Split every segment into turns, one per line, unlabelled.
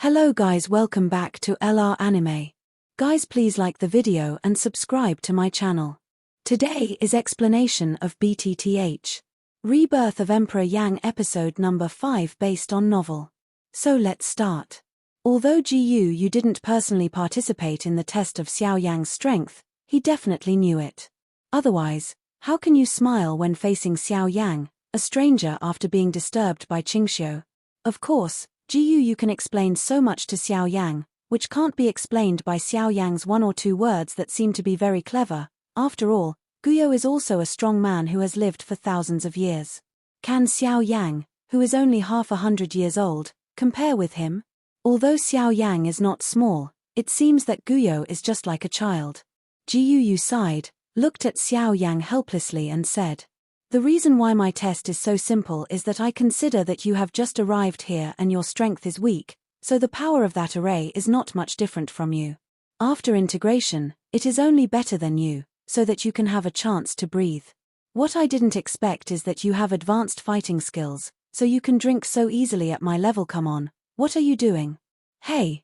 Hello guys, welcome back to LR Anime. Guys, please like the video and subscribe to my channel. Today is explanation of BTTH Rebirth of Emperor Yang episode number 5 based on novel. So let's start. Although you didn't personally participate in the test of Xiao Yan's strength, he definitely knew it. Otherwise, how can you smile when facing Xiao Yang, a stranger after being disturbed by Qingxiu? Of course, you can explain so much to Xiao Yang, which can't be explained by Xiao Yang's one or two words that seem to be very clever. After all, Guyo is also a strong man who has lived for thousands of years. Can Xiao Yang, who is only half 100 years old, compare with him? Although Xiao Yang is not small, it seems that Guyo is just like a child. Yu sighed, looked at Xiao Yang helplessly and said, "The reason why my test is so simple is that I consider that you have just arrived here and your strength is weak, so the power of that array is not much different from you. After integration, it is only better than you, so that you can have a chance to breathe. What I didn't expect is that you have advanced fighting skills, so you can drink so easily at my level. Come on, what are you doing? Hey,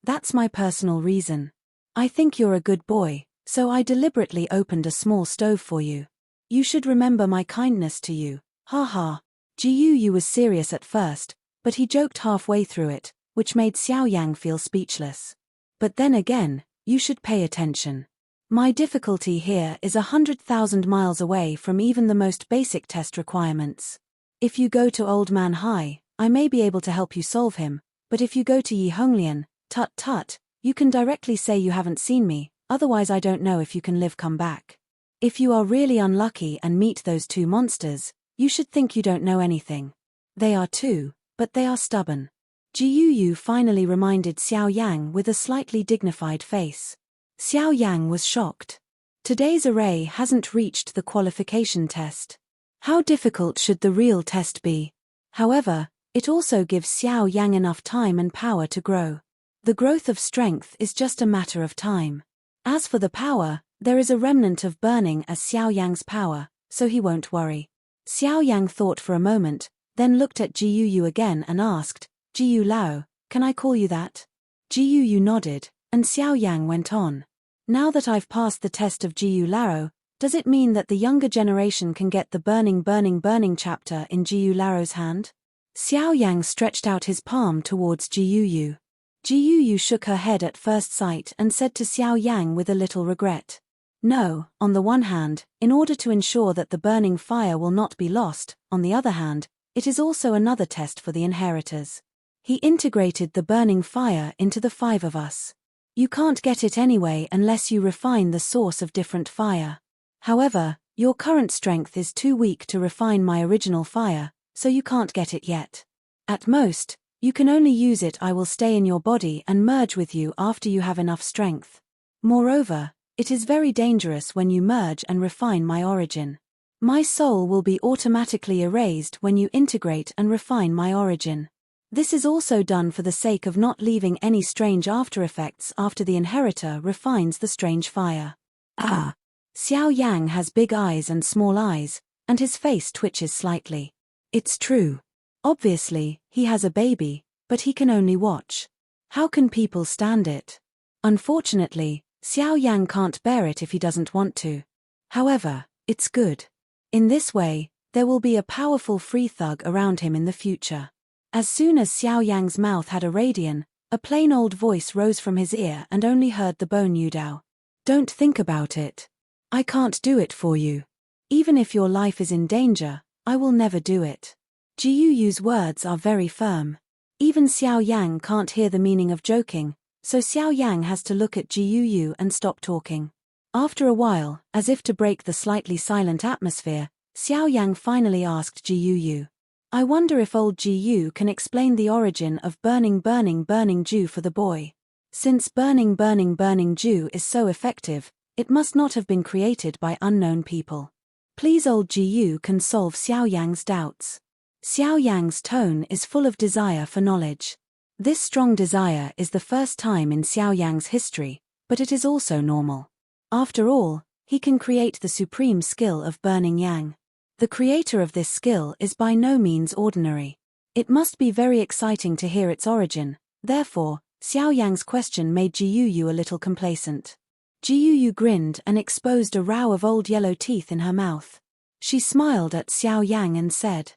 that's my personal reason. I think you're a good boy, so I deliberately opened a small stove for you. You should remember my kindness to you, haha." Yu was serious at first, but he joked halfway through it, which made Xiao Yang feel speechless. But then again, you should pay attention. My difficulty here is 100,000 miles away from even the most basic test requirements. If you go to Old Man Hai, I may be able to help you solve him, but if you go to Yi Honglian, tut, you can directly say you haven't seen me, otherwise I don't know if you can come back. If you are really unlucky and meet those two monsters, you should think you don't know anything. They are two, but they are stubborn. Yu finally reminded Xiao Yang with a slightly dignified face. Xiao Yang was shocked. Today's array hasn't reached the qualification test. How difficult should the real test be? However, it also gives Xiao Yang enough time and power to grow. The growth of strength is just a matter of time. As for the power, there is a remnant of burning as Xiao Yang's power, so he won't worry. Xiao Yang thought for a moment, then looked at Yu again and asked, "Jiu Lao, can I call you that?" Yu nodded, and Xiao Yang went on. "Now that I've passed the test of Jiu Lao, does it mean that the younger generation can get the burning chapter in Jiu Lao's hand?" Xiao Yang stretched out his palm towards Yu. Yu shook her head at first sight and said to Xiao Yang with a little regret, "No, on the one hand, in order to ensure that the burning fire will not be lost, on the other hand, it is also another test for the inheritors. He integrated the burning fire into the 5 of us. You can't get it anyway unless you refine the source of different fire. However, your current strength is too weak to refine my original fire, so you can't get it yet. At most, you can only use it. I will stay in your body and merge with you after you have enough strength. Moreover, it is very dangerous when you merge and refine my origin. My soul will be automatically erased when you integrate and refine my origin. This is also done for the sake of not leaving any strange after effects after the inheritor refines the strange fire." Ah! Xiao Yang has big eyes and small eyes, and his face twitches slightly. It's true. Obviously, he has a baby, but he can only watch. How can people stand it? Unfortunately, Xiao Yang can't bear it if he doesn't want to. However, it's good. In this way, there will be a powerful free thug around him in the future. As soon as Xiao Yang's mouth had a radian, a plain old voice rose from his ear and only heard the bone Yudao. "Don't think about it. I can't do it for you. Even if your life is in danger, I will never do it." Jiyu's words are very firm. Even Xiao Yang can't hear the meaning of joking, so Xiao Yang has to look at Jiu and stop talking. After a while, as if to break the slightly silent atmosphere, Xiao Yang finally asked Jiu, "I wonder if old Jiu can explain the origin of burning dew for the boy. Since burning dew is so effective, it must not have been created by unknown people. Please, old Jiu can solve Xiao Yang's doubts." Xiao Yang's tone is full of desire for knowledge. This strong desire is the first time in Xiao Yang's history, but it is also normal. After all, he can create the supreme skill of burning yang. The creator of this skill is by no means ordinary. It must be very exciting to hear its origin, Therefore, Xiao Yang's question made Jiyu a little complacent. Jiyu grinned and exposed a row of old yellow teeth in her mouth. She smiled at Xiao Yang and said,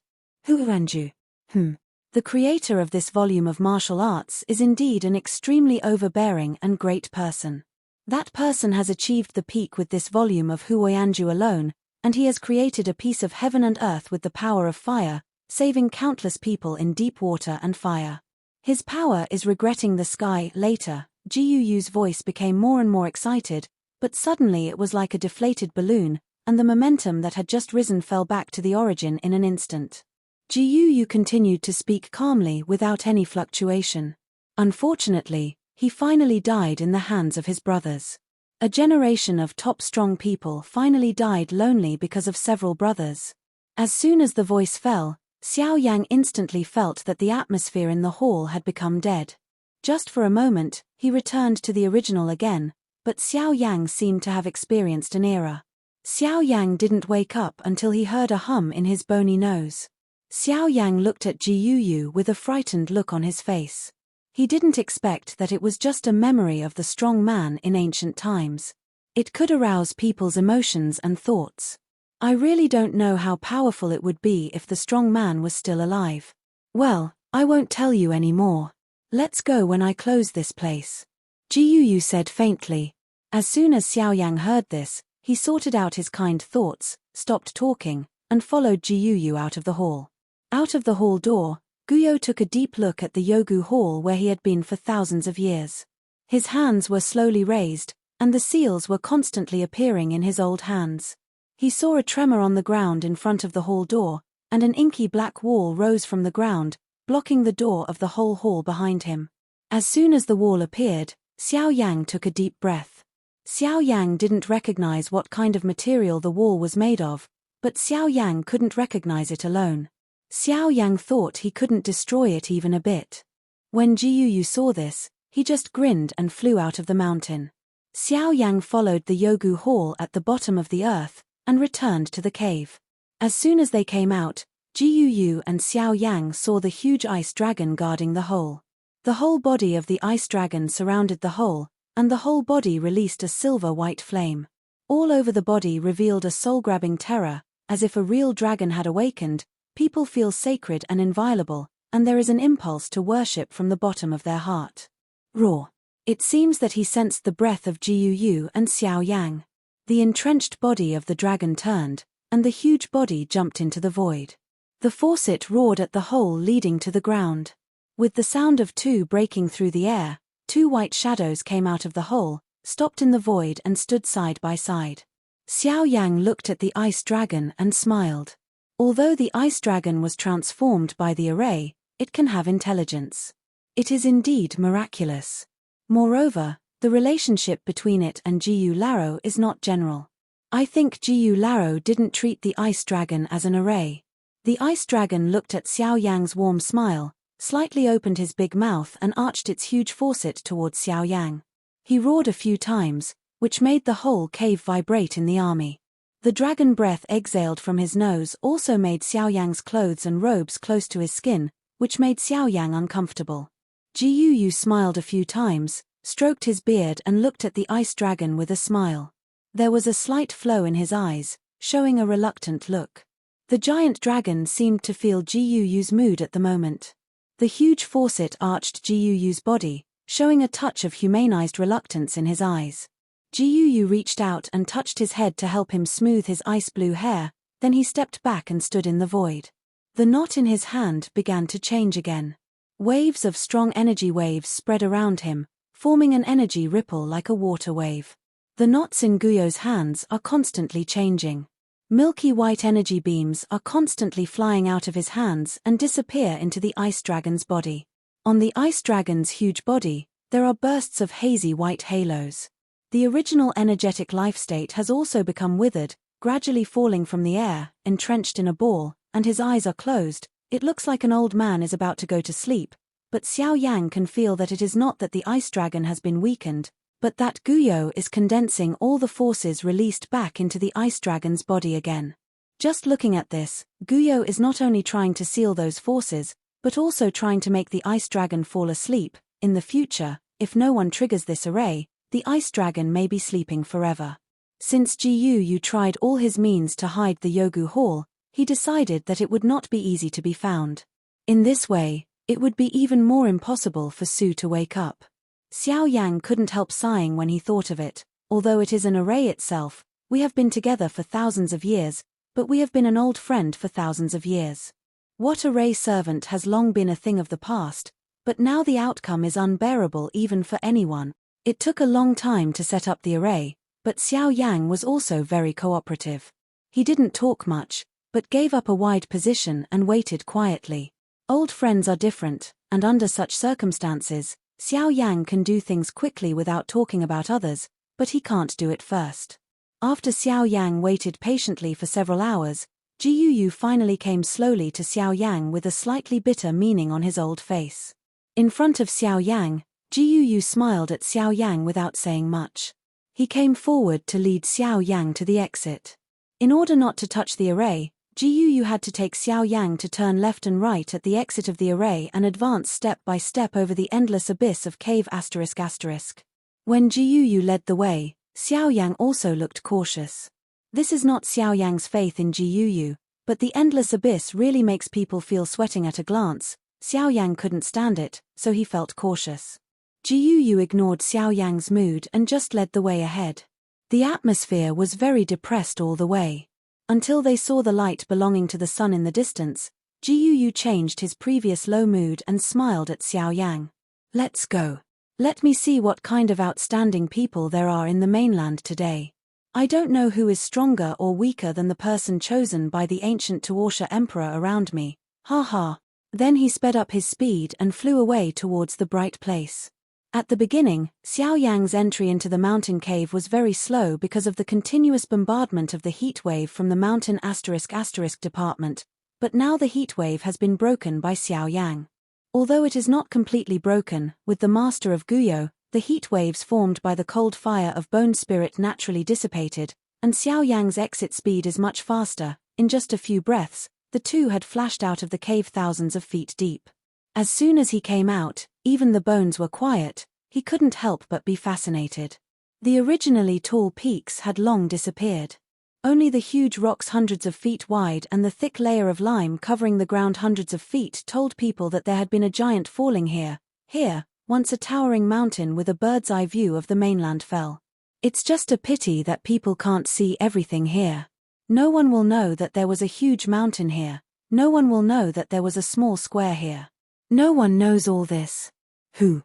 "Who and you? The creator of this volume of martial arts is indeed an extremely overbearing and great person. That person has achieved the peak with this volume of Huoyanju alone, and he has created a piece of heaven and earth with the power of fire, saving countless people in deep water and fire. His power is regretting the sky." Later, Jiyu's voice became more and more excited, but suddenly it was like a deflated balloon, and the momentum that had just risen fell back to the origin in an instant. Jiyu continued to speak calmly without any fluctuation. Unfortunately, he finally died in the hands of his brothers. A generation of top strong people finally died lonely because of several brothers. As soon as the voice fell, Xiao Yang instantly felt that the atmosphere in the hall had become dead. Just for a moment, he returned to the original again, but Xiao Yang seemed to have experienced an era. Xiao Yang didn't wake up until he heard a hum in his bony nose. Xiao Yang looked at Jiyu with a frightened look on his face. He didn't expect that it was just a memory of the strong man in ancient times. It could arouse people's emotions and thoughts. I really don't know how powerful it would be if the strong man was still alive. Well, I won't tell you any more. Let's go when I close this place. Jiyu said faintly. As soon as Xiao Yang heard this, he sorted out his kind thoughts, stopped talking, and followed Jiyu out of the hall. Out of the hall door, Guyo took a deep look at the Yogu Hall where he had been for thousands of years. His hands were slowly raised, and the seals were constantly appearing in his old hands. He saw a tremor on the ground in front of the hall door, and an inky black wall rose from the ground, blocking the door of the whole hall behind him. As soon as the wall appeared, Xiao Yang took a deep breath. Xiao Yang didn't recognize what kind of material the wall was made of, but Xiao Yang couldn't recognize it alone. Xiao Yang thought he couldn't destroy it even a bit. When Jiyu saw this, he just grinned and flew out of the mountain. Xiao Yang followed the Yogu Hall at the bottom of the earth, and returned to the cave. As soon as they came out, Jiyu and Xiao Yang saw the huge ice dragon guarding the hole. The whole body of the ice dragon surrounded the hole, and the whole body released a silver-white flame. All over the body revealed a soul-grabbing terror, as if a real dragon had awakened. People feel sacred and inviolable, and there is an impulse to worship from the bottom of their heart. Roar. It seems that he sensed the breath of Jiyu and Xiao Yang. The entrenched body of the dragon turned, and the huge body jumped into the void. The faucet roared at the hole leading to the ground. With the sound of two breaking through the air, two white shadows came out of the hole, stopped in the void and stood side by side. Xiao Yang looked at the ice dragon and smiled. Although the ice dragon was transformed by the array, it can have intelligence. It is indeed miraculous. Moreover, the relationship between it and Jiyu Laro is not general. I think Jiyu Laro didn't treat the ice dragon as an array. The ice dragon looked at Xiao Yang's warm smile, slightly opened his big mouth and arched its huge faucet towards Xiao Yang. He roared a few times, which made the whole cave vibrate in the army. The dragon breath exhaled from his nose also made Xiao Yang's clothes and robes close to his skin, which made Xiao Yang uncomfortable. Jiyu smiled a few times, stroked his beard and looked at the ice dragon with a smile. There was a slight flow in his eyes, showing a reluctant look. The giant dragon seemed to feel Jiyu's mood at the moment. The huge faucet arched Jiyu's body, showing a touch of humanized reluctance in his eyes. Jiyu reached out and touched his head to help him smooth his ice blue hair, then he stepped back and stood in the void. The knot in his hand began to change again. Waves of strong energy waves spread around him, forming an energy ripple like a water wave. The knots in Guyo's hands are constantly changing. Milky white energy beams are constantly flying out of his hands and disappear into the ice dragon's body. On the ice dragon's huge body, there are bursts of hazy white halos. The original energetic life state has also become withered, gradually falling from the air, entrenched in a ball, and his eyes are closed. It looks like an old man is about to go to sleep, but Xiao Yang can feel that it is not that the ice dragon has been weakened, but that Guyo is condensing all the forces released back into the ice dragon's body again. Just looking at this, Guyo is not only trying to seal those forces, but also trying to make the ice dragon fall asleep, in the future, if no one triggers this array, the ice dragon may be sleeping forever. Since Yu tried all his means to hide the Yogu Hall, he decided that it would not be easy to be found. In this way, it would be even more impossible for Su to wake up. Xiao Yang couldn't help sighing when he thought of it. Although it is an array itself, we have been together for thousands of years, but we have been an old friend for thousands of years. What array servant has long been a thing of the past, but now the outcome is unbearable even for anyone. It took a long time to set up the array, but Xiao Yang was also very cooperative. He didn't talk much, but gave up a wide position and waited quietly. Old friends are different, and under such circumstances, Xiao Yang can do things quickly without talking about others, but he can't do it first. After Xiao Yang waited patiently for several hours, Yu finally came slowly to Xiao Yang with a slightly bitter meaning on his old face. In front of Xiao Yang, Yu smiled at Xiao Yang without saying much. He came forward to lead Xiao Yang to the exit. In order not to touch the array, Yu had to take Xiao Yang to turn left and right at the exit of the array and advance step by step over the endless abyss of cave ***. When Yu led the way, Xiao Yang also looked cautious. This is not Xiao Yang's faith in Yu, but the endless abyss really makes people feel sweating at a glance. Xiao Yang couldn't stand it, so he felt cautious. Yu ignored Xiao Yang's mood and just led the way ahead. The atmosphere was very depressed all the way. Until they saw the light belonging to the sun in the distance, Yu changed his previous low mood and smiled at Xiao Yang. Let's go. Let me see what kind of outstanding people there are in the mainland today. I don't know who is stronger or weaker than the person chosen by the ancient Tuotia Emperor around me. Ha ha. Then he sped up his speed and flew away towards the bright place. At the beginning, Xiao Yang's entry into the mountain cave was very slow because of the continuous bombardment of the heat wave from the mountain *** department, but now the heat wave has been broken by Xiao Yang. Although it is not completely broken, with the master of Guyo, the heat waves formed by the cold fire of Bone Spirit naturally dissipated, and Xiao Yang's exit speed is much faster. In just a few breaths, the two had flashed out of the cave thousands of feet deep. As soon as he came out, even the bones were quiet. He couldn't help but be fascinated. The originally tall peaks had long disappeared. Only the huge rocks hundreds of feet wide and the thick layer of lime covering the ground hundreds of feet told people that there had been a giant falling here. Here, once a towering mountain with a bird's-eye view of the mainland fell. It's just a pity that people can't see everything here. No one will know that there was a huge mountain here. No one will know that there was a small square here. No one knows all this. Who?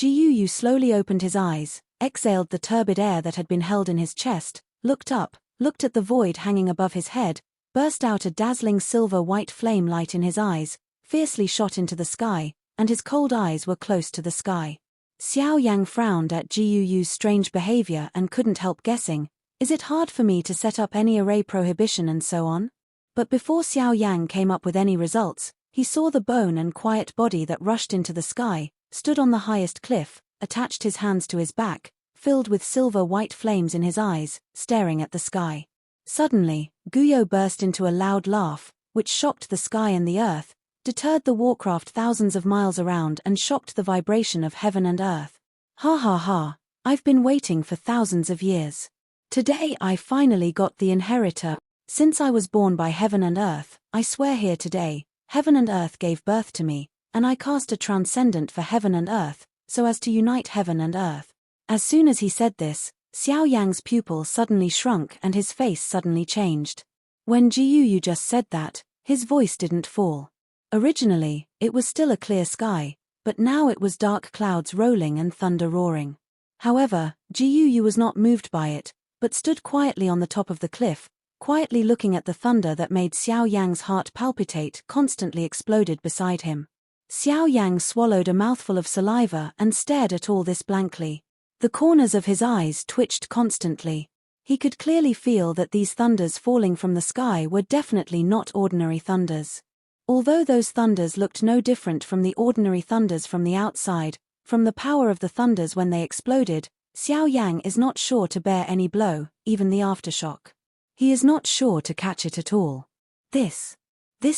Yu slowly opened his eyes, exhaled the turbid air that had been held in his chest, looked up, looked at the void hanging above his head, burst out a dazzling silver-white flame light in his eyes, fiercely shot into the sky, and his cold eyes were close to the sky. Xiao Yang frowned at Jiyu's strange behavior and couldn't help guessing, is it hard for me to set up any array prohibition and so on? But before Xiao Yang came up with any results, he saw the bone and quiet body that rushed into the sky, stood on the highest cliff, attached his hands to his back, filled with silver-white flames in his eyes, staring at the sky. Suddenly, Guyo burst into a loud laugh, which shocked the sky and the earth, deterred the warcraft thousands of miles around and shocked the vibration of heaven and earth. Ha ha ha, I've been waiting for thousands of years. Today I finally got the inheritor. Since I was born by heaven and earth, I swear here today, heaven and earth gave birth to me, and I cast a transcendent for heaven and earth, so as to unite heaven and earth. As soon as he said this, Xiao Yang's pupil suddenly shrunk and his face suddenly changed. When Yu just said that, his voice didn't fall. Originally, it was still a clear sky, but now it was dark clouds rolling and thunder roaring. However, Yu was not moved by it, but stood quietly on the top of the cliff, quietly looking at the thunder that made Xiao Yang's heart palpitate, constantly exploded beside him. Xiao Yang swallowed a mouthful of saliva and stared at all this blankly. The corners of his eyes twitched constantly. He could clearly feel that these thunders falling from the sky were definitely not ordinary thunders. Although those thunders looked no different from the ordinary thunders from the outside, from the power of the thunders when they exploded, Xiao Yang is not sure to bear any blow, even the aftershock. He is not sure to catch it at all. This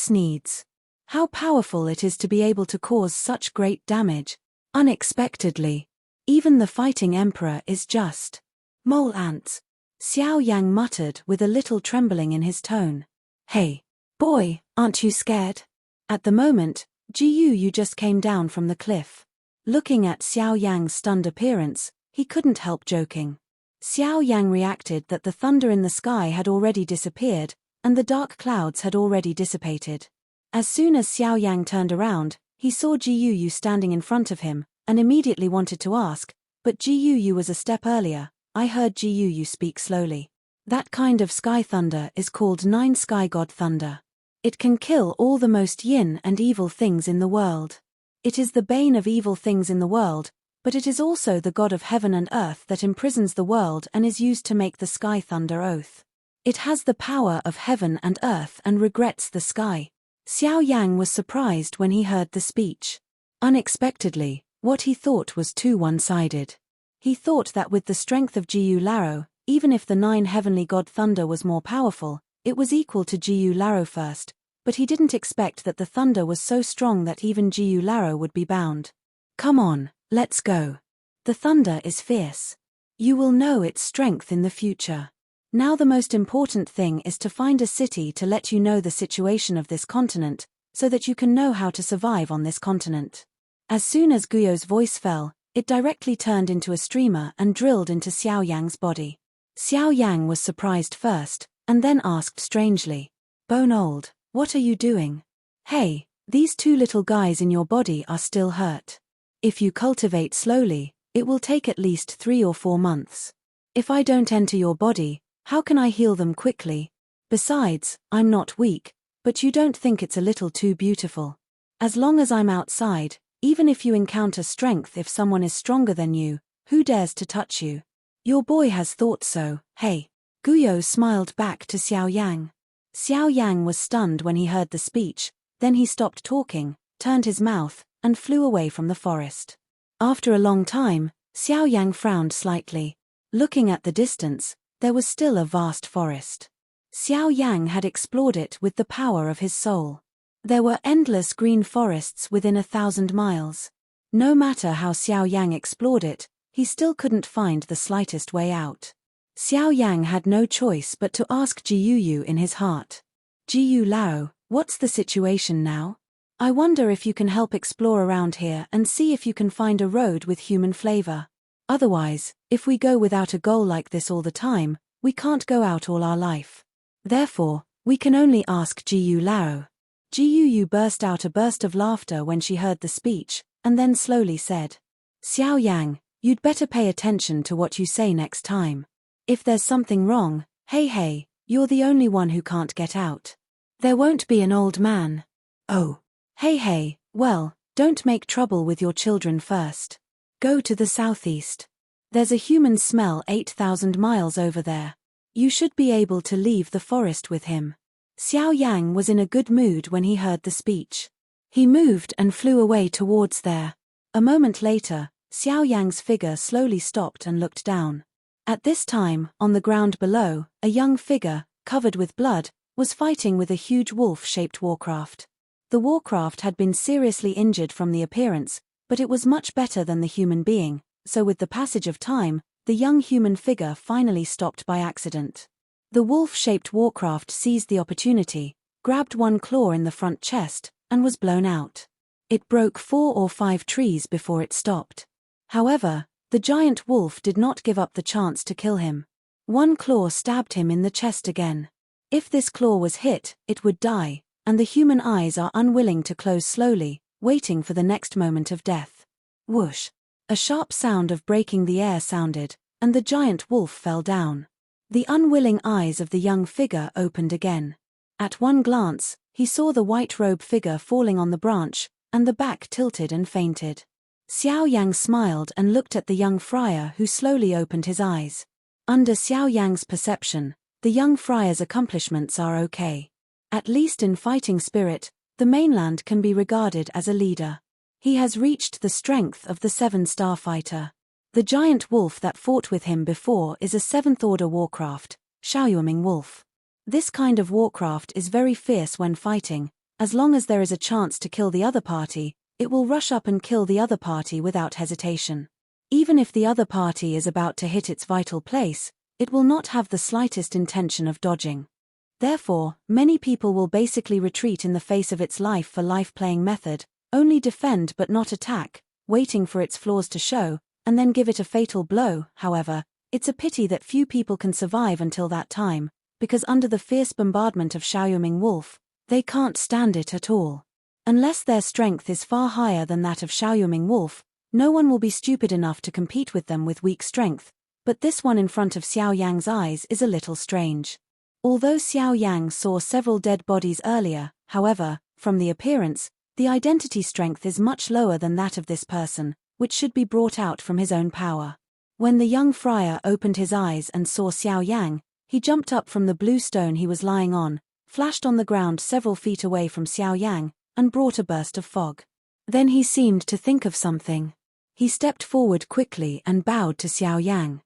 needs. How powerful it is to be able to cause such great damage. Unexpectedly. Even the fighting emperor is just. Mole ants. Xiao Yang muttered with a little trembling in his tone. Hey, boy, aren't you scared? At the moment, Jiyu just came down from the cliff. Looking at Xiao Yang's stunned appearance, he couldn't help joking. Xiao Yang reacted that the thunder in the sky had already disappeared, and the dark clouds had already dissipated. As soon as Xiao Yang turned around, he saw Jiyu standing in front of him, and immediately wanted to ask, but Jiyu was a step earlier. I heard Jiyu speak slowly. That kind of sky thunder is called Nine Sky God Thunder. It can kill all the most yin and evil things in the world. It is the bane of evil things in the world, but it is also the god of heaven and earth that imprisons the world and is used to make the sky thunder oath. It has the power of heaven and earth and regrets the sky. Xiao Yang was surprised when he heard the speech. Unexpectedly, what he thought was too one-sided. He thought that with the strength of Jiyu Laro, even if the nine heavenly god thunder was more powerful, it was equal to Jiyu Laro first, but he didn't expect that the thunder was so strong that even Jiyu Laro would be bound. Come on, let's go. The thunder is fierce. You will know its strength in the future. Now the most important thing is to find a city to let you know the situation of this continent, so that you can know how to survive on this continent. As soon as Guyo's voice fell, it directly turned into a streamer and drilled into Xiao Yang's body. Xiao Yang was surprised first, and then asked strangely, Bone Old, what are you doing? Hey, these two little guys in your body are still hurt. If you cultivate slowly, it will take at least 3 or 4 months. If I don't enter your body, how can I heal them quickly? Besides, I'm not weak, but you don't think it's a little too beautiful. As long as I'm outside, even if you encounter strength if someone is stronger than you, who dares to touch you? Your boy has thought so, hey. Guyo smiled back to Xiao Yang. Xiao Yang was stunned when he heard the speech, then he stopped talking, turned his mouth, and flew away from the forest. After a long time, Xiao Yang frowned slightly. Looking at the distance, there was still a vast forest. Xiao Yang had explored it with the power of his soul. There were endless green forests within 1,000 miles. No matter how Xiao Yang explored it, he still couldn't find the slightest way out. Xiao Yang had no choice but to ask Jiyu in his heart. Jiyu Lao, what's the situation now? I wonder if you can help explore around here and see if you can find a road with human flavor. Otherwise, if we go without a goal like this all the time, we can't go out all our life. Therefore, we can only ask Jiyu Lao. Jiyu burst out a burst of laughter when she heard the speech, and then slowly said, Xiao Yang, you'd better pay attention to what you say next time. If there's something wrong, hey, you're the only one who can't get out. There won't be an old man. Oh. Hey, well, don't make trouble with your children first. Go to the southeast. There's a human smell 8,000 miles over there. You should be able to leave the forest with him. Xiao Yang was in a good mood when he heard the speech. He moved and flew away towards there. A moment later, Xiao Yang's figure slowly stopped and looked down. At this time, on the ground below, a young figure, covered with blood, was fighting with a huge wolf-shaped warcraft. The warcraft had been seriously injured from the appearance, but it was much better than the human being, so with the passage of time, the young human figure finally stopped by accident. The wolf-shaped warcraft seized the opportunity, grabbed one claw in the front chest, and was blown out. It broke 4 or 5 trees before it stopped. However, the giant wolf did not give up the chance to kill him. One claw stabbed him in the chest again. If this claw was hit, it would die, and the human eyes are unwilling to close slowly, waiting for the next moment of death. Whoosh! A sharp sound of breaking the air sounded, and the giant wolf fell down. The unwilling eyes of the young figure opened again. At one glance, he saw the white robe figure falling on the branch, and the back tilted and fainted. Xiao Yang smiled and looked at the young friar who slowly opened his eyes. Under Xiao Yang's perception, the young friar's accomplishments are okay. At least in fighting spirit, the mainland can be regarded as a leader. He has reached the strength of the 7-star fighter. The giant wolf that fought with him before is a 7th-order warcraft, Shaoyuming wolf. This kind of warcraft is very fierce when fighting. As long as there is a chance to kill the other party, it will rush up and kill the other party without hesitation. Even if the other party is about to hit its vital place, it will not have the slightest intention of dodging. Therefore, many people will basically retreat in the face of its life-for-life playing method, only defend but not attack, waiting for its flaws to show, and then give it a fatal blow. However, it's a pity that few people can survive until that time, because under the fierce bombardment of Xiaoyuming Wolf, they can't stand it at all. Unless their strength is far higher than that of Xiaoyuming Wolf, no one will be stupid enough to compete with them with weak strength, but this one in front of Xiao Yang's eyes is a little strange. Although Xiao Yang saw several dead bodies earlier, however, from the appearance, the identity strength is much lower than that of this person, which should be brought out from his own power. When the young friar opened his eyes and saw Xiao Yang, he jumped up from the blue stone he was lying on, flashed on the ground several feet away from Xiao Yang, and brought a burst of fog. Then he seemed to think of something. He stepped forward quickly and bowed to Xiao Yang.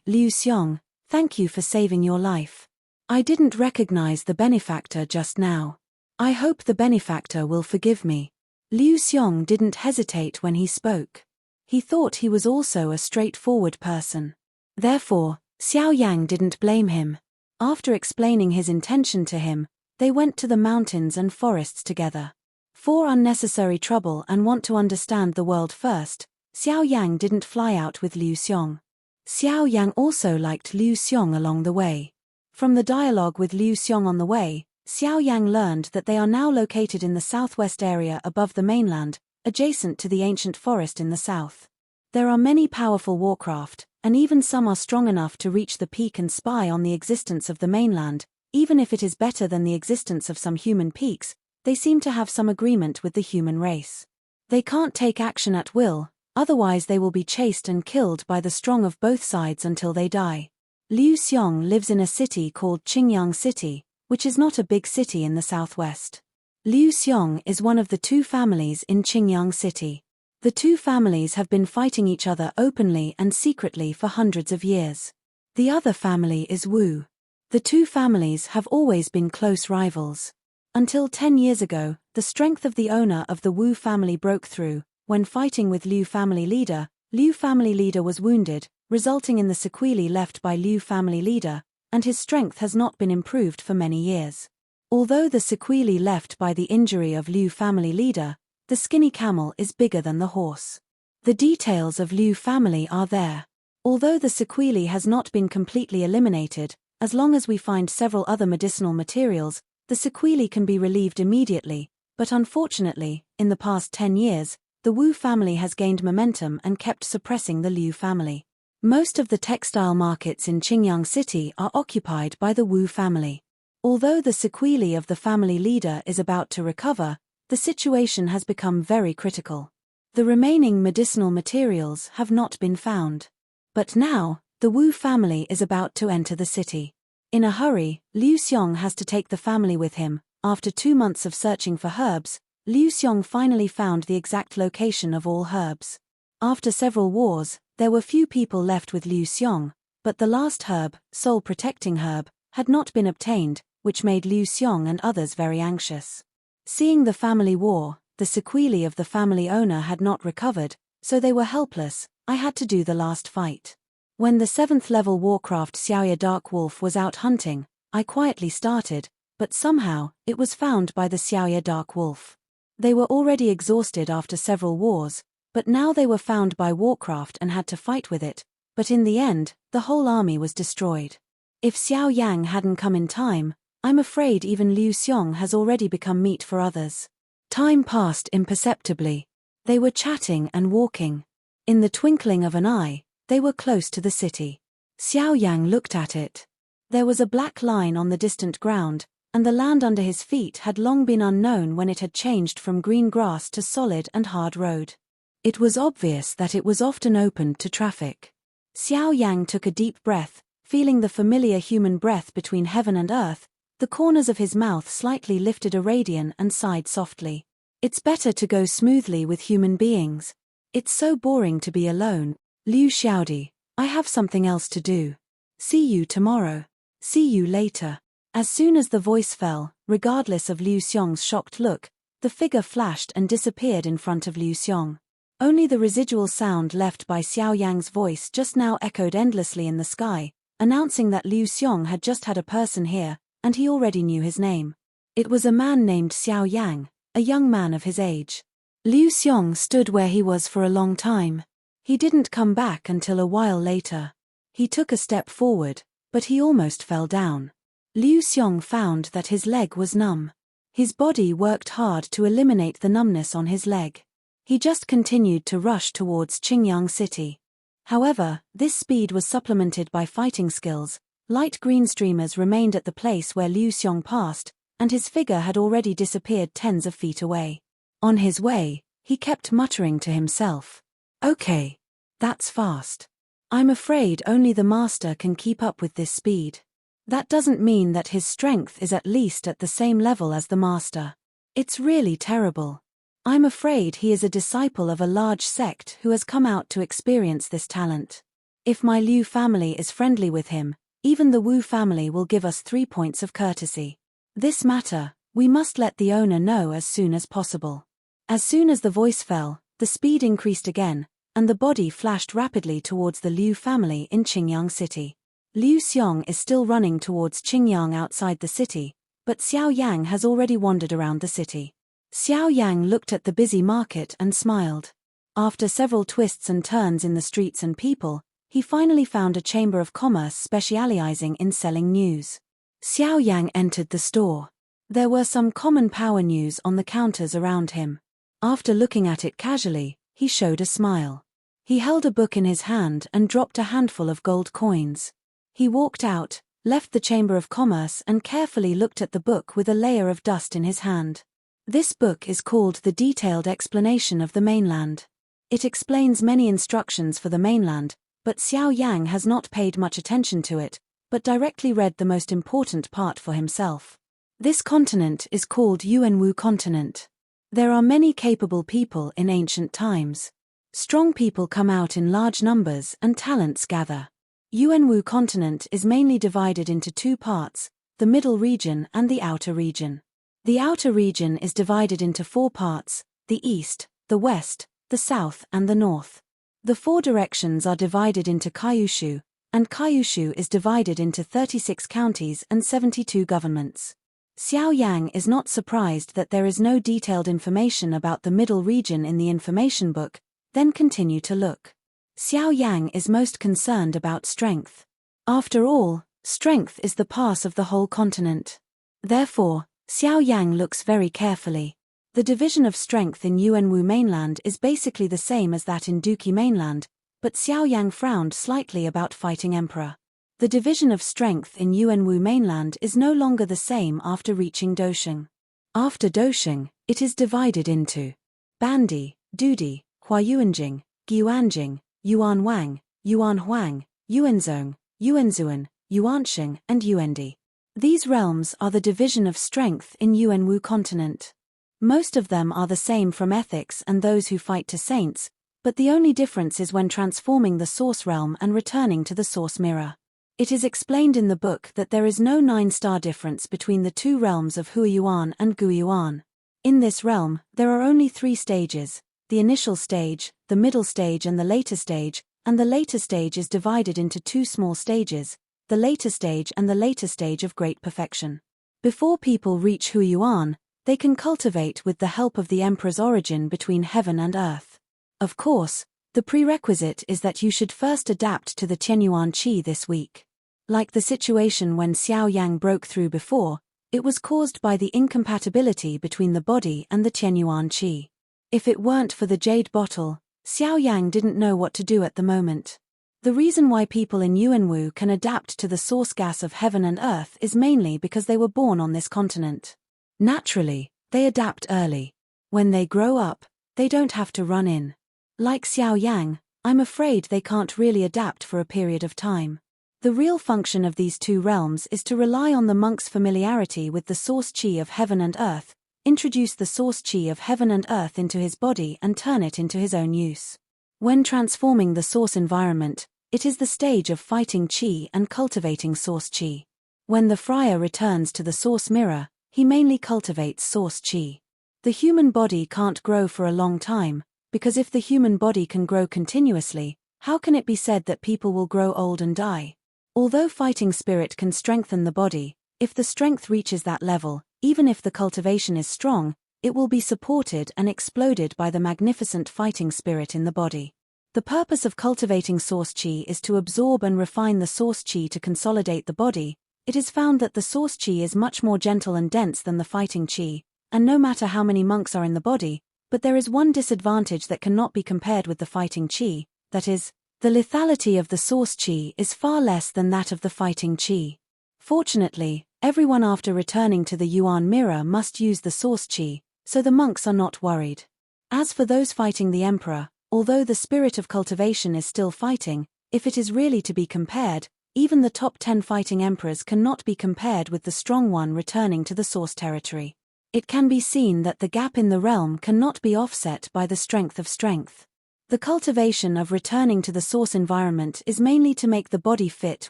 Liu Xiong, thank you for saving your life. I didn't recognize the benefactor just now. I hope the benefactor will forgive me. Liu Xiong didn't hesitate when he spoke. He thought he was also a straightforward person. Therefore, Xiao Yang didn't blame him. After explaining his intention to him, they went to the mountains and forests together. For unnecessary trouble and want to understand the world first, Xiao Yang didn't fly out with Liu Xiong. Xiao Yang also liked Liu Xiong along the way. From the dialogue with Liu Xiong on the way, Xiao Yang learned that they are now located in the southwest area above the mainland, adjacent to the ancient forest in the south. There are many powerful warcraft, and even some are strong enough to reach the peak and spy on the existence of the mainland. Even if it is better than the existence of some human peaks, they seem to have some agreement with the human race. They can't take action at will, otherwise they will be chased and killed by the strong of both sides until they die. Liu Xiong lives in a city called Qingyang City, which is not a big city in the southwest. Liu Xiong is one of the two families in Qingyang City. The two families have been fighting each other openly and secretly for hundreds of years. The other family is Wu. The two families have always been close rivals. Until 10 years ago, the strength of the owner of the Wu family broke through. When fighting with Liu family leader was wounded, resulting in the sequelae left by Liu family leader, and his strength has not been improved for many years. Although the sequelae left by the injury of Liu family leader, the skinny camel is bigger than the horse. The details of Liu family are there. Although the sequelae has not been completely eliminated, as long as we find several other medicinal materials, the sequelae can be relieved immediately, but unfortunately, in the past 10 years, the Wu family has gained momentum and kept suppressing the Liu family. Most of the textile markets in Qingyang City are occupied by the Wu family. Although the sequelae of the family leader is about to recover, the situation has become very critical. The remaining medicinal materials have not been found. But now, the Wu family is about to enter the city. In a hurry, Liu Xiong has to take the family with him. After 2 months of searching for herbs, Liu Xiong finally found the exact location of all herbs. After several wars, there were few people left with Liu Xiong, but the last herb, soul protecting herb, had not been obtained, which made Liu Xiong and others very anxious. Seeing the family war, the sequelae of the family owner had not recovered, so they were helpless. I had to do the last fight. When the 7th level warcraft Xiaoya Dark Wolf was out hunting, I quietly started, but somehow, it was found by the Xiaoya Dark Wolf. They were already exhausted after several wars, but now they were found by warcraft and had to fight with it, but in the end, the whole army was destroyed. If Xiao Yang hadn't come in time, I'm afraid even Liu Xiong has already become meat for others. Time passed imperceptibly. They were chatting and walking. In the twinkling of an eye, they were close to the city. Xiao Yang looked at it. There was a black line on the distant ground, and the land under his feet had long been unknown when it had changed from green grass to solid and hard road. It was obvious that it was often opened to traffic. Xiao Yang took a deep breath, feeling the familiar human breath between heaven and earth. The corners of his mouth slightly lifted a radian and sighed softly. It's better to go smoothly with human beings. It's so boring to be alone. Liu Xiaodi, I have something else to do. See you tomorrow. See you later. As soon as the voice fell, regardless of Liu Xiong's shocked look, The figure flashed and disappeared in front of Liu Xiong. Only the residual sound left by Xiao Yang's voice just now echoed endlessly in the sky, announcing that Liu Xiong had just had a person here, and he already knew his name. It was a man named Xiao Yang, a young man of his age. Liu Xiong stood where he was for a long time. He didn't come back until a while later. He took a step forward, but he almost fell down. Liu Xiong found that his leg was numb. His body worked hard to eliminate the numbness on his leg. He just continued to rush towards Qingyang City. However, this speed was supplemented by fighting skills. Light green streamers remained at the place where Liu Xiong passed, and his figure had already disappeared tens of feet away. On his way, he kept muttering to himself, "Okay. That's fast. I'm afraid only the master can keep up with this speed. That doesn't mean that his strength is at least at the same level as the master. It's really terrible. I'm afraid he is a disciple of a large sect who has come out to experience this talent. If my Liu family is friendly with him, even the Wu family will give us 3 points of courtesy. This matter, we must let the owner know as soon as possible." As soon as the voice fell, the speed increased again, and the body flashed rapidly towards the Liu family in Qingyang City. Liu Xiong is still running towards Qingyang outside the city, but Xiao Yang has already wandered around the city. Xiao Yang looked at the busy market and smiled. After several twists and turns in the streets and people, he finally found a chamber of commerce specializing in selling news. Xiao Yang entered the store. There were some common power news on the counters around him. After looking at it casually, he showed a smile. He held a book in his hand and dropped a handful of gold coins. He walked out, left the Chamber of Commerce and carefully looked at the book with a layer of dust in his hand. This book is called The Detailed Explanation of the Mainland. It explains many instructions for the mainland, but Xiao Yang has not paid much attention to it, but directly read the most important part for himself. This continent is called Yuanwu Continent. There are many capable people in ancient times. Strong people come out in large numbers and talents gather. Yuanwu Continent is mainly divided into 2 parts, the middle region and the outer region. The outer region is divided into 4 parts, the east, the west, the south and the north. The 4 directions are divided into Kyushu, and Kyushu is divided into 36 counties and 72 governments. Xiao Yang is not surprised that there is no detailed information about the middle region in the information book, then continue to look. Xiao Yang is most concerned about strength. After all, strength is the pass of the whole continent. Therefore, Xiao Yang looks very carefully. The division of strength in Yuanwu mainland is basically the same as that in Duqi mainland, but Xiao Yang frowned slightly about fighting Emperor. The division of strength in Yuanwu mainland is no longer the same after reaching Dosheng. After Dosheng, it is divided into Bandi, Dudi, Huayuanjing, Guanjing, Yuanwang, Yuanhuang, Yuanzong, Yuanzuan, Yuansheng and Yuendi. These realms are the division of strength in Yuanwu continent. Most of them are the same from ethics and those who fight to saints, but the only difference is when transforming the source realm and returning to the source mirror. It is explained in the book that there is no 9-star difference between the 2 realms of Huayuan and Guiyuan. In this realm, there are only 3 stages, the initial stage, the middle stage and the later stage, and the later stage is divided into 2 small stages, the later stage and the later stage of great perfection. Before people reach Huayuan, they can cultivate with the help of the Emperor's origin between heaven and earth. Of course, the prerequisite is that you should first adapt to the Tianyuan Qi this week. Like the situation when Xiao Yang broke through before, it was caused by the incompatibility between the body and the Tianyuan Qi. If it weren't for the jade bottle, Xiao Yang didn't know what to do at the moment. The reason why people in Yuanwu can adapt to the source gas of heaven and earth is mainly because they were born on this continent. Naturally, they adapt early. When they grow up, they don't have to run in. Like Xiao Yang, I'm afraid they can't really adapt for a period of time. The real function of these 2 realms is to rely on the monk's familiarity with the source qi of heaven and earth, introduce the source qi of heaven and earth into his body and turn it into his own use. When transforming the source environment, it is the stage of fighting qi and cultivating source qi. When the friar returns to the source mirror, he mainly cultivates source qi. The human body can't grow for a long time, because if the human body can grow continuously, how can it be said that people will grow old and die? Although fighting spirit can strengthen the body, if the strength reaches that level, even if the cultivation is strong, it will be supported and exploded by the magnificent fighting spirit in the body. The purpose of cultivating source qi is to absorb and refine the source qi to consolidate the body. It is found that the source qi is much more gentle and dense than the fighting qi, and no matter how many monks are in the body, but there is one disadvantage that cannot be compared with the fighting qi, that is, the lethality of the source qi is far less than that of the fighting qi. Fortunately, everyone after returning to the Yuan mirror must use the source qi, so the monks are not worried. As for those fighting the emperor, although the spirit of cultivation is still fighting, if it is really to be compared, even the top 10 fighting emperors cannot be compared with the strong one returning to the source territory. It can be seen that the gap in the realm cannot be offset by the strength of strength. The cultivation of returning to the source environment is mainly to make the body fit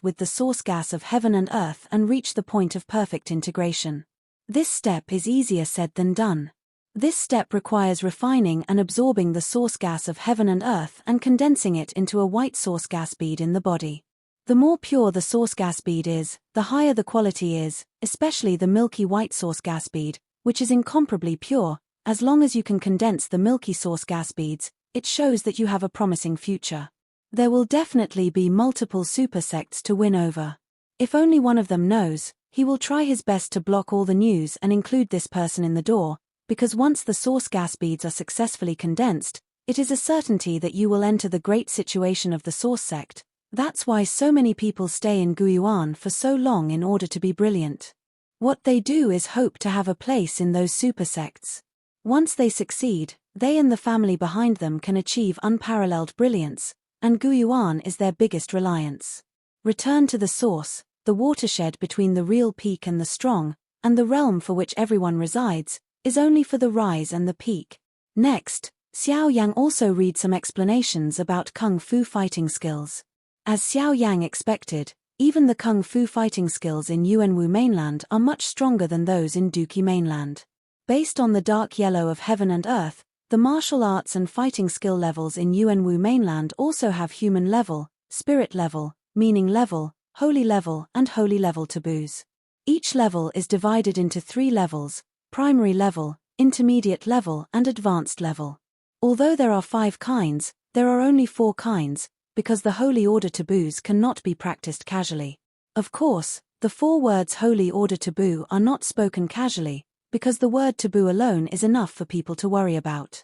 with the source gas of heaven and earth and reach the point of perfect integration. This step is easier said than done. This step requires refining and absorbing the source gas of heaven and earth and condensing it into a white source gas bead in the body. The more pure the source gas bead is, the higher the quality is, especially the milky white source gas bead, which is incomparably pure. As long as you can condense the milky source gas beads, it shows that you have a promising future. There will definitely be multiple super sects to win over. If only one of them knows, he will try his best to block all the news and include this person in the door, because once the source gas beads are successfully condensed, it is a certainty that you will enter the great situation of the source sect. That's why so many people stay in Guyuan for so long in order to be brilliant. What they do is hope to have a place in those super sects. Once they succeed, they and the family behind them can achieve unparalleled brilliance, and Guyuan is their biggest reliance. Return to the source, the watershed between the real peak and the strong, and the realm for which everyone resides, is only for the rise and the peak. Next, Xiao Yang also reads some explanations about Kung Fu fighting skills. As Xiao Yang expected, even the Kung Fu fighting skills in Yuanwu mainland are much stronger than those in Duki mainland. Based on the dark yellow of heaven and earth, the martial arts and fighting skill levels in Yuanwu mainland also have human level, spirit level, meaning level, holy level and holy level taboos. Each level is divided into 3 levels: primary level, intermediate level and advanced level. Although there are 5 kinds, there are only 4 kinds, because the holy order taboos cannot be practiced casually. Of course, the 4 words holy order taboo are not spoken casually, because the word taboo alone is enough for people to worry about.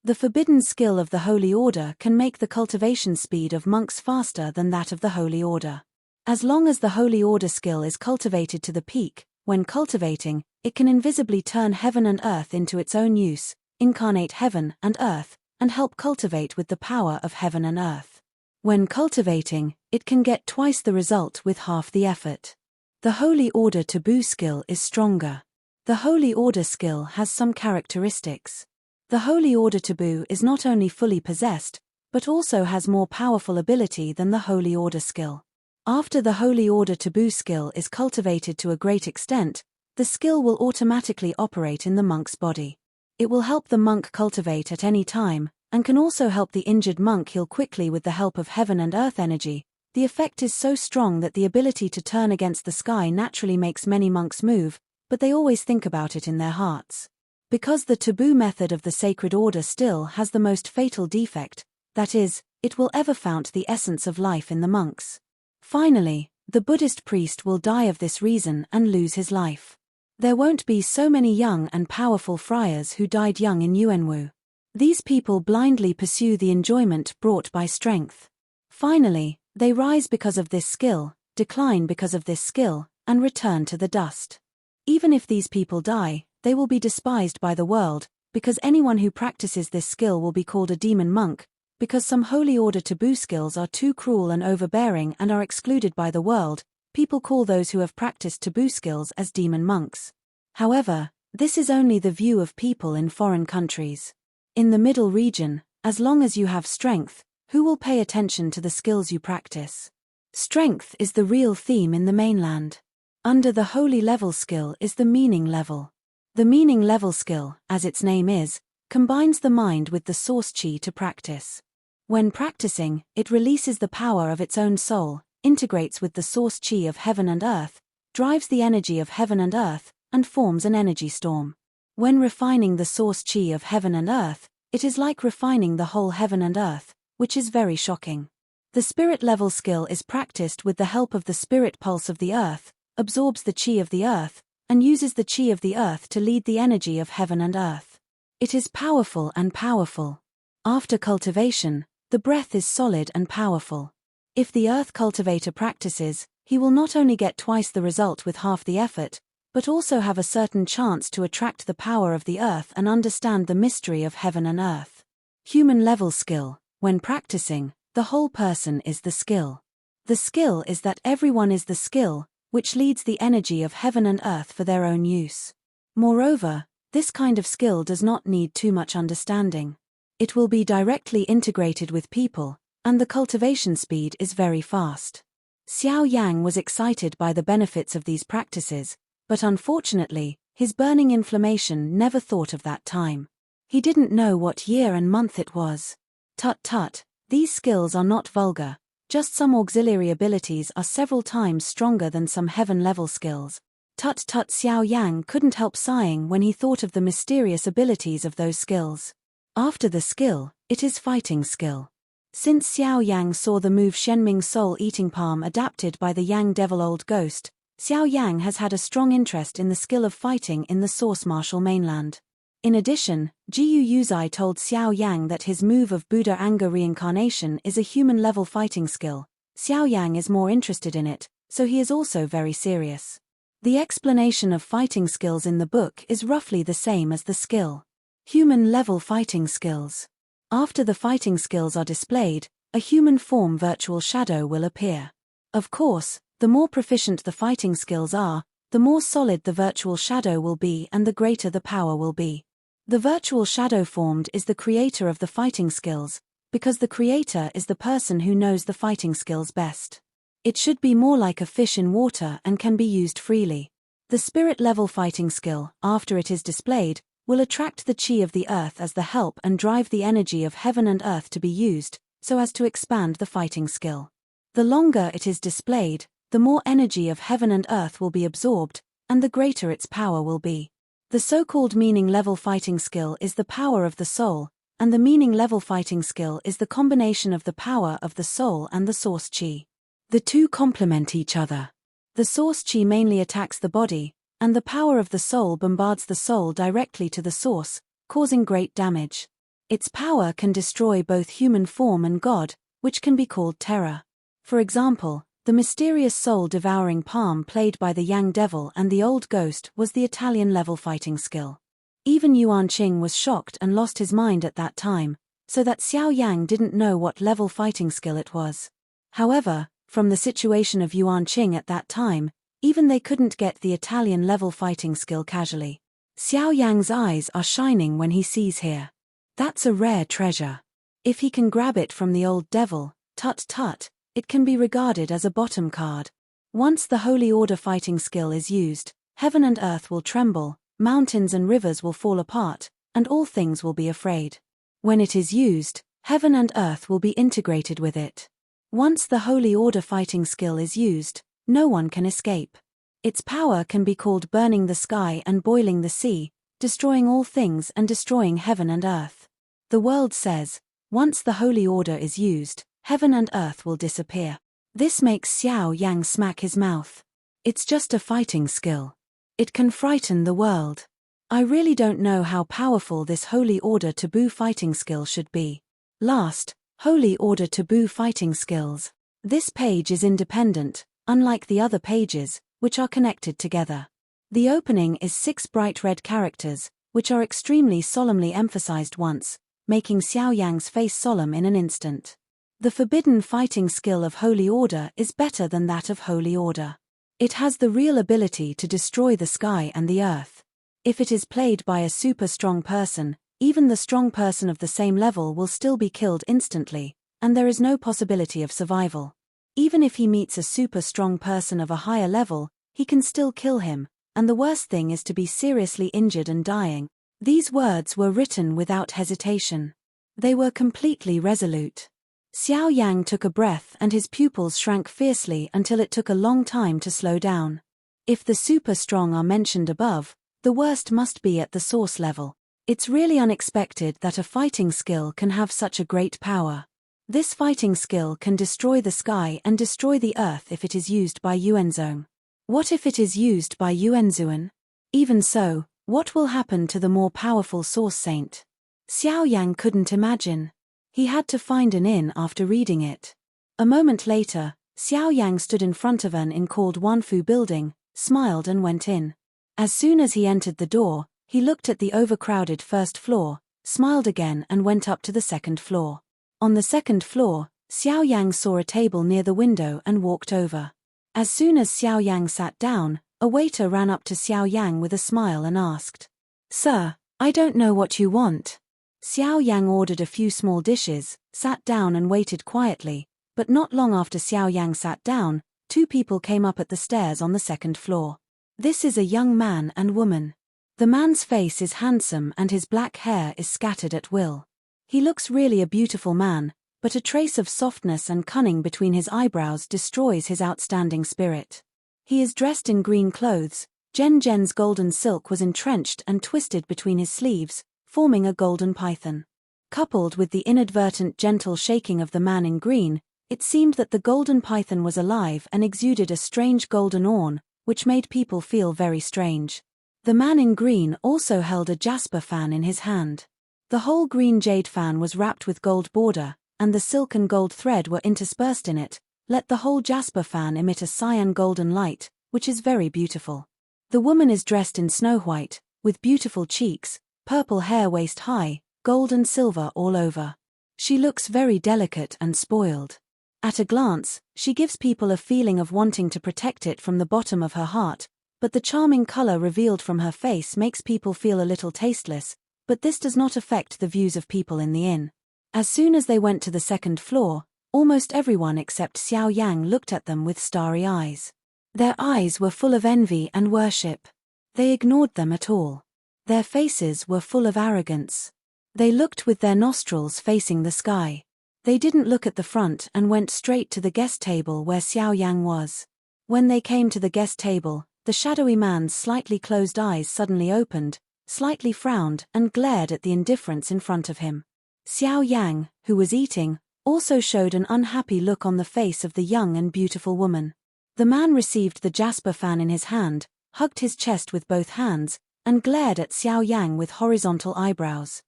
The forbidden skill of the holy order can make the cultivation speed of monks faster than that of the holy order. As long as the holy order skill is cultivated to the peak, when cultivating, it can invisibly turn heaven and earth into its own use, incarnate heaven and earth, and help cultivate with the power of heaven and earth. When cultivating, it can get twice the result with half the effort. The holy order taboo skill is stronger. The holy order skill has some characteristics. The holy order taboo is not only fully possessed, but also has more powerful ability than the holy order skill. After the holy order taboo skill is cultivated to a great extent, the skill will automatically operate in the monk's body. It will help the monk cultivate at any time, and can also help the injured monk heal quickly with the help of heaven and earth energy. The effect is so strong that the ability to turn against the sky naturally makes many monks move, but they always think about it in their hearts. Because the taboo method of the sacred order still has the most fatal defect, that is, it will ever fount the essence of life in the monks. Finally, the Buddhist priest will die of this reason and lose his life. There won't be so many young and powerful friars who died young in Yuanwu. These people blindly pursue the enjoyment brought by strength. Finally, they rise because of this skill, decline because of this skill, and return to the dust. Even if these people die, they will be despised by the world, because anyone who practices this skill will be called a demon monk, because some holy order taboo skills are too cruel and overbearing and are excluded by the world. People call those who have practiced taboo skills as demon monks. However, this is only the view of people in foreign countries. In the middle region, as long as you have strength, who will pay attention to the skills you practice? Strength is the real theme in the mainland. Under the holy level skill is the meaning level. The meaning level skill, as its name is, combines the mind with the source chi to practice. When practicing, it releases the power of its own soul, integrates with the source chi of heaven and earth, drives the energy of heaven and earth, and forms an energy storm. When refining the source chi of heaven and earth, it is like refining the whole heaven and earth, which is very shocking. The spirit level skill is practiced with the help of the spirit pulse of the earth, absorbs the chi of the earth, and uses the chi of the earth to lead the energy of heaven and earth. It is powerful and powerful. After cultivation, the breath is solid and powerful. If the earth cultivator practices, he will not only get twice the result with half the effort, but also have a certain chance to attract the power of the earth and understand the mystery of heaven and earth. Human level skill. When practicing, the whole person is the skill. The skill is that everyone is the skill, which leads the energy of heaven and earth for their own use. Moreover, this kind of skill does not need too much understanding. It will be directly integrated with people, and the cultivation speed is very fast. Xiao Yang was excited by the benefits of these practices, but unfortunately, his burning inflammation never thought of that time. He didn't know what year and month it was. Tut tut, these skills are not vulgar, just some auxiliary abilities are several times stronger than some heaven-level skills. Tut tut. Xiao Yang couldn't help sighing when he thought of the mysterious abilities of those skills. After the skill, it is fighting skill. Since Xiao Yang saw the move Shenming Soul-Eating Palm adapted by the Yang Devil Old Ghost, Xiao Yang has had a strong interest in the skill of fighting in the source martial mainland. In addition, Jiu Yuzai told Xiao Yang that his move of Buddha Anger Reincarnation is a human-level fighting skill. Xiao Yang is more interested in it, so he is also very serious. The explanation of fighting skills in the book is roughly the same as the skill. Human-level fighting skills. After the fighting skills are displayed, a human form virtual shadow will appear. Of course, the more proficient the fighting skills are, the more solid the virtual shadow will be and the greater the power will be. The virtual shadow formed is the creator of the fighting skills, because the creator is the person who knows the fighting skills best. It should be more like a fish in water and can be used freely. The spirit-level fighting skill, after it is displayed, will attract the chi of the earth as the help and drive the energy of heaven and earth to be used, so as to expand the fighting skill. The longer it is displayed, the more energy of heaven and earth will be absorbed, and the greater its power will be. The so-called meaning-level fighting skill is the power of the soul, and the meaning-level fighting skill is the combination of the power of the soul and the source chi. The two complement each other. The source chi mainly attacks the body, and the power of the soul bombards the soul directly to the source, causing great damage. Its power can destroy both human form and God, which can be called terror. For example, the mysterious soul-devouring palm played by the Yang Devil and the Old Ghost was the Italian-level fighting skill. Even Yuan Qing was shocked and lost his mind at that time, so that Xiao Yang didn't know what level fighting skill it was. However, from the situation of Yuan Qing at that time, even they couldn't get the Italian-level fighting skill casually. Xiao Yang's eyes are shining when he sees here. That's a rare treasure. If he can grab it from the old devil, tut tut, it can be regarded as a bottom card. Once the Holy Order fighting skill is used, heaven and earth will tremble, mountains and rivers will fall apart, and all things will be afraid. When it is used, heaven and earth will be integrated with it. Once the Holy Order fighting skill is used, no one can escape. Its power can be called burning the sky and boiling the sea, destroying all things and destroying heaven and earth. The world says, once the Holy Order is used, heaven and earth will disappear. This makes Xiao Yang smack his mouth. It's just a fighting skill. It can frighten the world. I really don't know how powerful this Holy Order taboo fighting skill should be. Last, Holy Order taboo fighting skills. This page is independent, unlike the other pages, which are connected together. The opening is 6 bright red characters, which are extremely solemnly emphasized once, making Xiao Yang's face solemn in an instant. The forbidden fighting skill of Holy Order is better than that of Holy Order. It has the real ability to destroy the sky and the earth. If it is played by a super strong person, even the strong person of the same level will still be killed instantly, and there is no possibility of survival. Even if he meets a super strong person of a higher level, he can still kill him, and the worst thing is to be seriously injured and dying. These words were written without hesitation. They were completely resolute. Xiao Yan took a breath and his pupils shrank fiercely until it took a long time to slow down. If the super strong are mentioned above, the worst must be at the source level. It's really unexpected that a fighting skill can have such a great power. This fighting skill can destroy the sky and destroy the earth if it is used by Yuanzong. What if it is used by Yuanzuan? Even so, what will happen to the more powerful source saint? Xiao Yan couldn't imagine. He had to find an inn after reading it. A moment later, Xiao Yang stood in front of an inn called Wanfu building, smiled and went in. As soon as he entered the door, he looked at the overcrowded first floor, smiled again and went up to the second floor. On the second floor, Xiao Yang saw a table near the window and walked over. As soon as Xiao Yang sat down, a waiter ran up to Xiao Yang with a smile and asked, "Sir, I don't know what you want." Xiao Yang ordered a few small dishes, sat down and waited quietly, but not long after Xiao Yang sat down, two people came up at the stairs on the second floor. This is a young man and woman. The man's face is handsome and his black hair is scattered at will. He looks really a beautiful man, but a trace of softness and cunning between his eyebrows destroys his outstanding spirit. He is dressed in green clothes. Jen's golden silk was entrenched and twisted between his sleeves, forming a golden python. Coupled with the inadvertent gentle shaking of the man in green, it seemed that the golden python was alive and exuded a strange golden aura, which made people feel very strange. The man in green also held a jasper fan in his hand. The whole green jade fan was wrapped with gold border, and the silk and gold thread were interspersed in it. Let the whole jasper fan emit a cyan golden light, which is very beautiful. The woman is dressed in snow white, with beautiful cheeks, purple hair waist high, gold and silver all over. She looks very delicate and spoiled. At a glance, she gives people a feeling of wanting to protect it from the bottom of her heart, but the charming color revealed from her face makes people feel a little tasteless, but this does not affect the views of people in the inn. As soon as they went to the second floor, almost everyone except Xiao Yang looked at them with starry eyes. Their eyes were full of envy and worship. They ignored them at all. Their faces were full of arrogance. They looked with their nostrils facing the sky. They didn't look at the front and went straight to the guest table where Xiao Yang was. When they came to the guest table, the shadowy man's slightly closed eyes suddenly opened, slightly frowned and glared at the indifference in front of him. Xiao Yang, who was eating, also showed an unhappy look on the face of the young and beautiful woman. The man received the jasper fan in his hand, hugged his chest with both hands, and glared at Xiao Yang with horizontal eyebrows.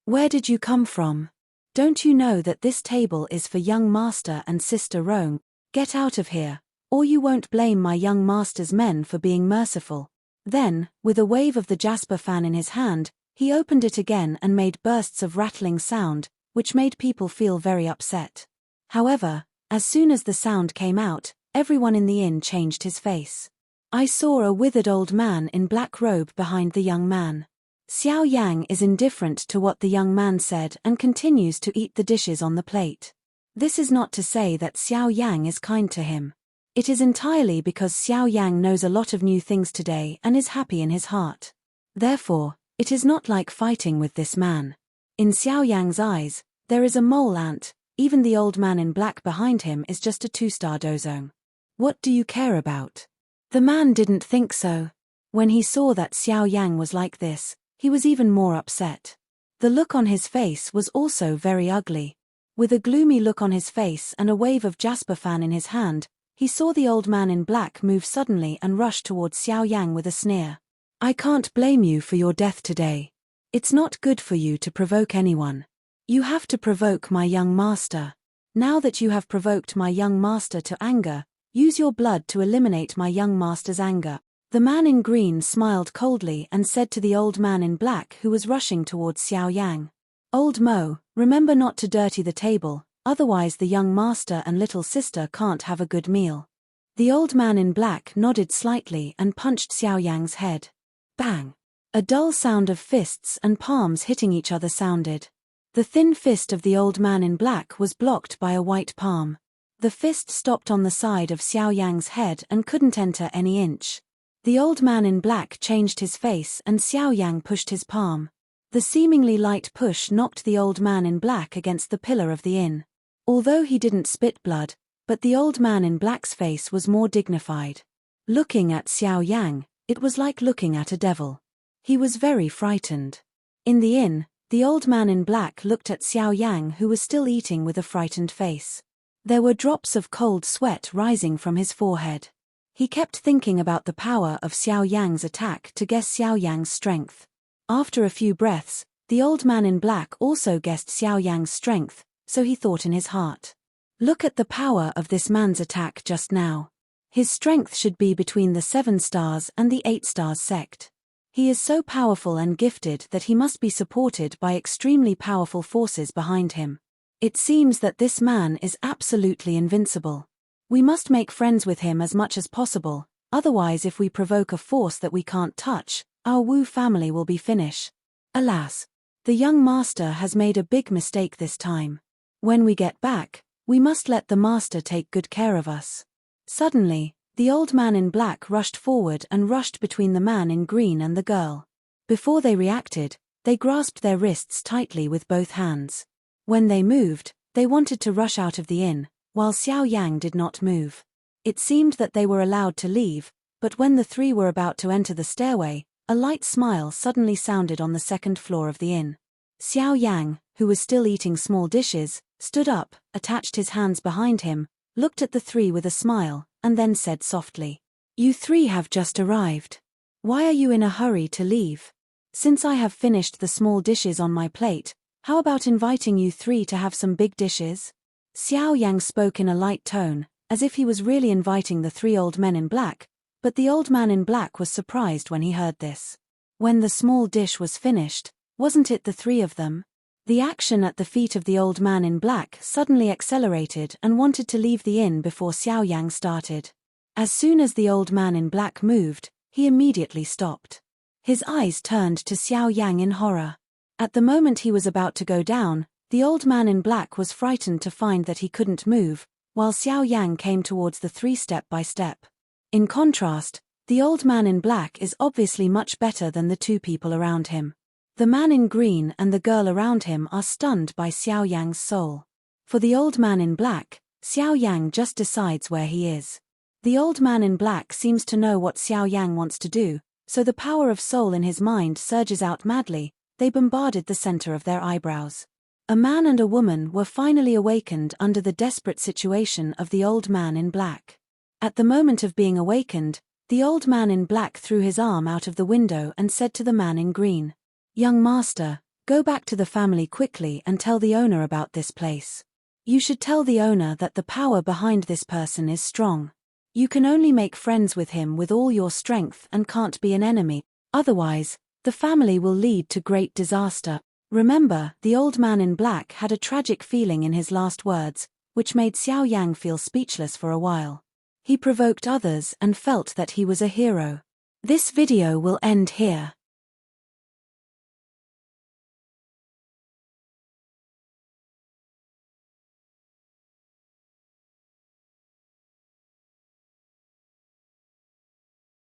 Where did you come from? Don't you know that this table is for young master and sister Rong? Get out of here, or you won't blame my young master's men for being merciful. Then, with a wave of the jasper fan in his hand, he opened it again and made bursts of rattling sound, which made people feel very upset. However, as soon as the sound came out, everyone in the inn changed his face. I saw a withered old man in black robe behind the young man. Xiao Yang is indifferent to what the young man said and continues to eat the dishes on the plate. This is not to say that Xiao Yang is kind to him. It is entirely because Xiao Yang knows a lot of new things today and is happy in his heart. Therefore, it is not like fighting with this man. In Xiao Yang's eyes, there is a mole ant. Even the old man in black behind him is just a 2-star dozong. What do you care about? The man didn't think so. When he saw that Xiao Yang was like this, he was even more upset. The look on his face was also very ugly. With a gloomy look on his face and a wave of jasper fan in his hand, he saw the old man in black move suddenly and rush towards Xiao Yang with a sneer. I can't blame you for your death today. It's not good for you to provoke anyone. You have to provoke my young master. Now that you have provoked my young master to anger, use your blood to eliminate my young master's anger. The man in green smiled coldly and said to the old man in black who was rushing towards Xiao Yang. Old Mo, remember not to dirty the table, otherwise the young master and little sister can't have a good meal. The old man in black nodded slightly and punched Xiao Yang's head. Bang! A dull sound of fists and palms hitting each other sounded. The thin fist of the old man in black was blocked by a white palm. The fist stopped on the side of Xiao Yang's head and couldn't enter any inch. The old man in black changed his face and Xiao Yang pushed his palm. The seemingly light push knocked the old man in black against the pillar of the inn. Although he didn't spit blood, but the old man in black's face was more dignified. Looking at Xiao Yang, it was like looking at a devil. He was very frightened. In the inn, the old man in black looked at Xiao Yang, who was still eating with a frightened face. There were drops of cold sweat rising from his forehead. He kept thinking about the power of Xiao Yang's attack to guess Xiao Yang's strength. After a few breaths, the old man in black also guessed Xiao Yang's strength, so he thought in his heart. Look at the power of this man's attack just now. His strength should be between the 7 stars and the 8 stars sect. He is so powerful and gifted that he must be supported by extremely powerful forces behind him. It seems that this man is absolutely invincible. We must make friends with him as much as possible, otherwise if we provoke a force that we can't touch, our Wu family will be finished. Alas, the young master has made a big mistake this time. When we get back, we must let the master take good care of us. Suddenly, the old man in black rushed forward and rushed between the man in green and the girl. Before they reacted, they grasped their wrists tightly with both hands. When they moved, they wanted to rush out of the inn, while Xiao Yang did not move. It seemed that they were allowed to leave, but when the 3 were about to enter the stairway, a light smile suddenly sounded on the 2nd floor of the inn. Xiao Yang, who was still eating small dishes, stood up, attached his hands behind him, looked at the 3 with a smile, and then said softly, "You 3 have just arrived. Why are you in a hurry to leave? Since I have finished the small dishes on my plate, how about inviting you 3 to have some big dishes?" Xiao Yang spoke in a light tone, as if he was really inviting the 3 old men in black, but the old man in black was surprised when he heard this. When the small dish was finished, wasn't it the 3 of them? The action at the feet of the old man in black suddenly accelerated and wanted to leave the inn before Xiao Yang started. As soon as the old man in black moved, he immediately stopped. His eyes turned to Xiao Yang in horror. At the moment he was about to go down, the old man in black was frightened to find that he couldn't move, while Xiao Yang came towards the 3 step by step. In contrast, the old man in black is obviously much better than the 2 people around him. The man in green and the girl around him are stunned by Xiao Yang's soul. For the old man in black, Xiao Yang just decides where he is. The old man in black seems to know what Xiao Yang wants to do, so the power of soul in his mind surges out madly. They bombarded the center of their eyebrows. A man and a woman were finally awakened under the desperate situation of the old man in black. At the moment of being awakened, the old man in black threw his arm out of the window and said to the man in green, "Young master, go back to the family quickly and tell the owner about this place. You should tell the owner that the power behind this person is strong. You can only make friends with him with all your strength and can't be an enemy, otherwise, the family will lead to great disaster." Remember, the old man in black had a tragic feeling in his last words, which made Xiao Yang feel speechless for a while. He provoked others and felt that he was a hero. This video will end here.